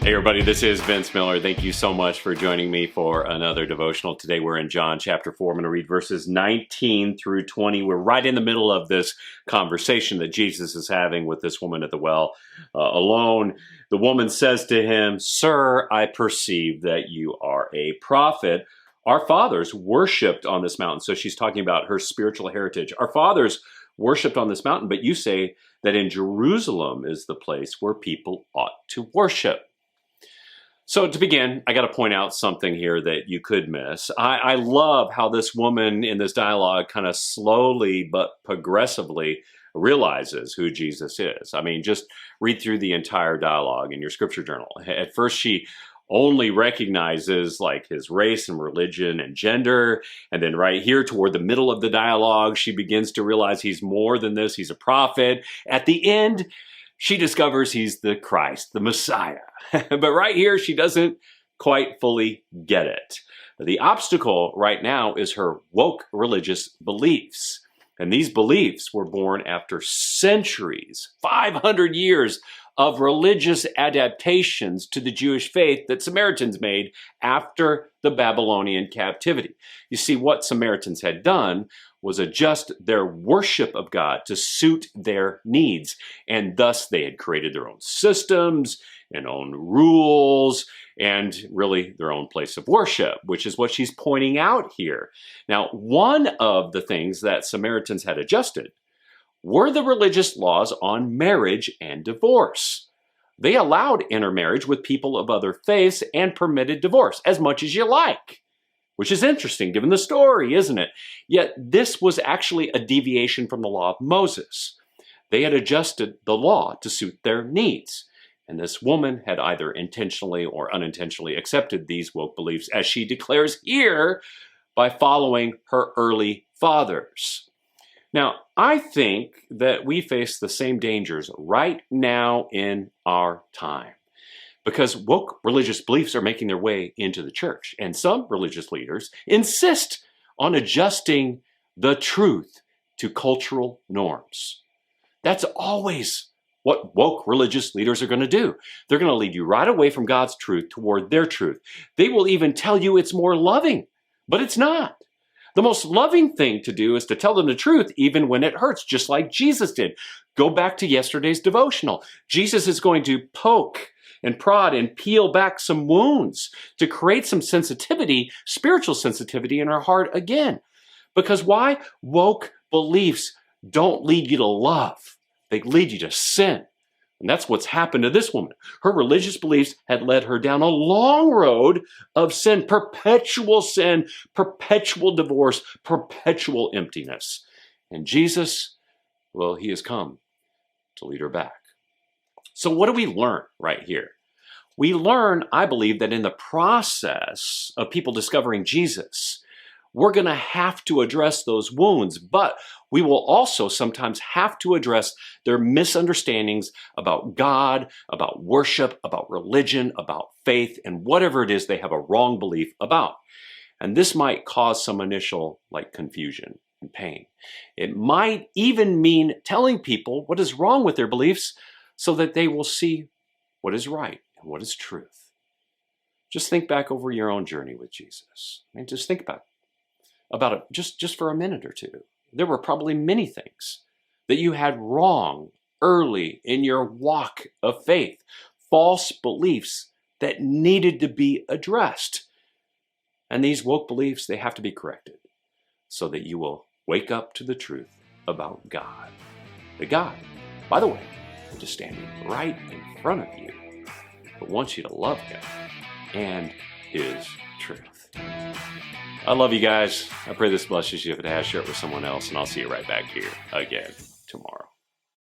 Hey everybody, this is Vince Miller. Thank you so much for joining me for another devotional. Today we're in John chapter 4. I'm going to read verses 19 through 20. We're right in the middle of this conversation that Jesus is having with this woman at the well alone. The woman says to him, "Sir, I perceive that you are a prophet. Our fathers worshipped on this mountain." So she's talking about her spiritual heritage. "Our fathers worshipped on this mountain, but you say that in Jerusalem is the place where people ought to worship." So to begin, I got to point out something here that you could miss. I love how this woman in this dialogue kind of slowly but progressively realizes who Jesus is. I mean, just read through the entire dialogue in your scripture journal. At first, she only recognizes like his race and religion and gender. And then right here toward the middle of the dialogue, she begins to realize he's more than this. He's a prophet. At the end, she discovers he's the Christ, the Messiah. But right here, she doesn't quite fully get it. The obstacle right now is her woke religious beliefs. And these beliefs were born after centuries, 500 years of religious adaptations to the Jewish faith that Samaritans made after the Babylonian captivity. You see, what Samaritans had done was adjust their worship of God to suit their needs. And thus they had created their own systems and own rules and really their own place of worship, which is what she's pointing out here. Now, one of the things that Samaritans had adjusted were the religious laws on marriage and divorce. They allowed intermarriage with people of other faiths and permitted divorce as much as you like, which is interesting given the story, isn't it? Yet this was actually a deviation from the law of Moses. They had adjusted the law to suit their needs. And this woman had either intentionally or unintentionally accepted these woke beliefs, as she declares here, by following her early fathers. Now, I think that we face the same dangers right now in our time, because woke religious beliefs are making their way into the church, and some religious leaders insist on adjusting the truth to cultural norms. That's always what woke religious leaders are going to do. They're going to lead you right away from God's truth toward their truth. They will even tell you it's more loving, but it's not. The most loving thing to do is to tell them the truth even when it hurts, just like Jesus did. Go back to yesterday's devotional. Jesus is going to poke and prod and peel back some wounds to create some sensitivity, spiritual sensitivity in our heart again. Because why? Woke beliefs don't lead you to love. They lead you to sin. And that's what's happened to this woman. Her religious beliefs had led her down a long road of sin, perpetual divorce, perpetual emptiness. And Jesus, well, he has come to lead her back. So what do we learn right here? We learn, I believe, that in the process of people discovering Jesus, we're going to have to address those wounds, but we will also sometimes have to address their misunderstandings about God, about worship, about religion, about faith, and whatever it is they have a wrong belief about. And this might cause some initial confusion and pain. It might even mean telling people what is wrong with their beliefs so that they will see what is right and what is truth. Just think back over your own journey with Jesus. I mean, just think about it just for a minute or two. There were probably many things that you had wrong early in your walk of faith, false beliefs that needed to be addressed. And these woke beliefs, they have to be corrected so that you will wake up to the truth about God. The God, by the way, is just standing right in front of you, but wants you to love him and his truth. I love you guys. I pray this blesses you. If it has, share it with someone else, and I'll see you right back here again tomorrow.